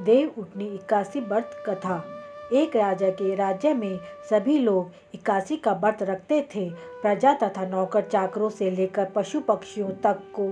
देव उठनी 81 व्रत कथा। एक राजा के राज्य में सभी लोग 81 का व्रत रखते थे। प्रजा तथा नौकर चाकरों से लेकर पशु पक्षियों तक को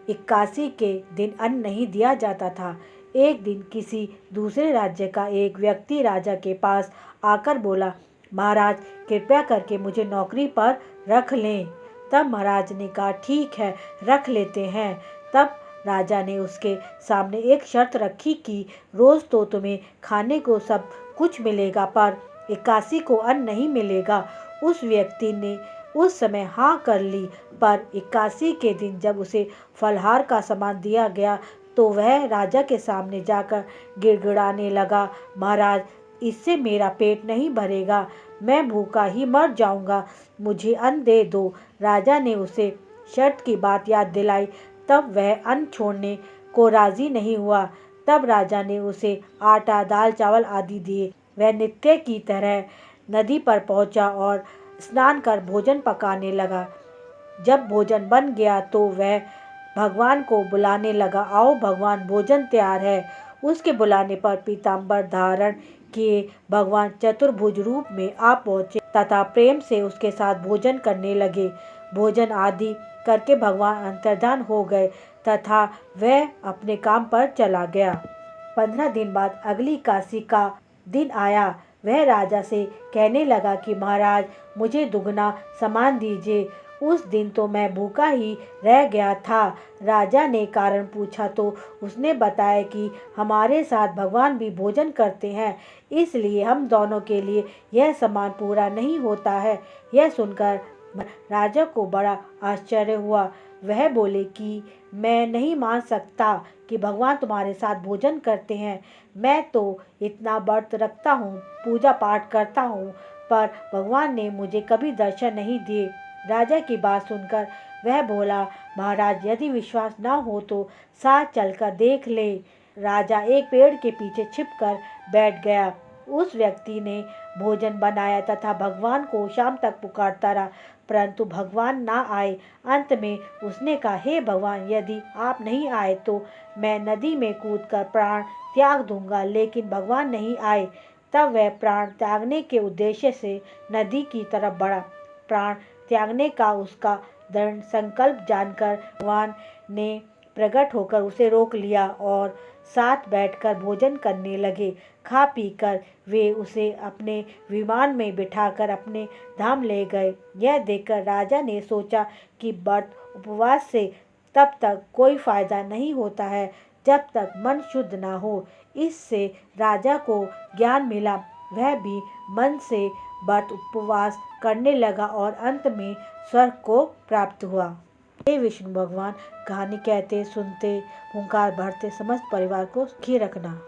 81 के दिन अन्न नहीं दिया जाता था। एक दिन किसी दूसरे राज्य का एक व्यक्ति राजा के पास आकर बोला, महाराज कृपया करके मुझे नौकरी पर रख लें। तब महाराज ने कहा, ठीक है, रख लेते हैं। तब राजा ने उसके सामने एक शर्त रखी कि रोज तो तुम्हें खाने को सब कुछ मिलेगा, पर 81 को अन्न नहीं मिलेगा। उस व्यक्ति ने उस समय हाँ कर ली, पर 81 के दिन जब उसे फलहार का सामान दिया गया तो वह राजा के सामने जाकर गिड़गिड़ाने लगा, महाराज इससे मेरा पेट नहीं भरेगा, मैं भूखा ही मर जाऊंगा, मुझे अन्न दे दो। राजा ने उसे शर्त की बात याद दिलाई, तब वह अन्न छोड़ने को राजी नहीं हुआ। तब राजा ने उसे आटा, दाल, चावल आदि दिए। वह नित्य की तरह नदी पर पहुंचा और स्नान कर भोजन पकाने लगा। जब भोजन बन गया तो वह भगवान को बुलाने लगा, आओ भगवान भोजन तैयार है। उसके बुलाने पर पीताम्बर धारण किए भगवान चतुर्भुज रूप में आ पहुँचे तथा प्रेम से उसके साथ भोजन करने लगे। भोजन आदि करके भगवान अंतर्धान हो गए तथा वह अपने काम पर चला गया। 15 दिन बाद अगली 81 का दिन आया। वह राजा से कहने लगा कि महाराज मुझे दुगना सामान दीजिए, उस दिन तो मैं भूखा ही रह गया था। राजा ने कारण पूछा तो उसने बताया कि हमारे साथ भगवान भी भोजन करते हैं, इसलिए हम दोनों के लिए यह सामान पूरा नहीं होता है। यह सुनकर राजा को बड़ा आश्चर्य हुआ। वह बोले कि मैं नहीं मान सकता कि भगवान तुम्हारे साथ भोजन करते हैं। मैं तो इतना व्रत रखता हूँ, पूजा पाठ करता हूँ, पर भगवान ने मुझे कभी दर्शन नहीं दिए। राजा की बात सुनकर वह बोला, महाराज यदि विश्वास न हो तो साथ चलकर देख ले। राजा एक पेड़ के पीछे छिपकर बैठ गया। उस व्यक्ति ने भोजन बनाया तथा भगवान को शाम तक पुकारता रहा, परंतु भगवान ना आए। अंत में उसने कहा, हे भगवान यदि आप नहीं आए तो मैं नदी में कूदकर प्राण त्याग दूंगा, लेकिन भगवान नहीं आए। तब वह प्राण त्यागने के उद्देश्य से नदी की तरफ बढ़ा। प्राण त्यागने का उसका दृढ़ संकल्प जानकर भगवान ने प्रकट होकर उसे रोक लिया और साथ बैठकर भोजन करने लगे। खा पीकर वे उसे अपने विमान में बिठाकर अपने धाम ले गए। यह देखकर राजा ने सोचा कि व्रत उपवास से तब तक कोई फायदा नहीं होता है जब तक मन शुद्ध ना हो। इससे राजा को ज्ञान मिला। वह भी मन से व्रत उपवास करने लगा और अंत में स्वर्ग को प्राप्त हुआ। हे विष्णु भगवान, कहानी कहते सुनते हुंकार भरते समस्त परिवार को सुखी रखना।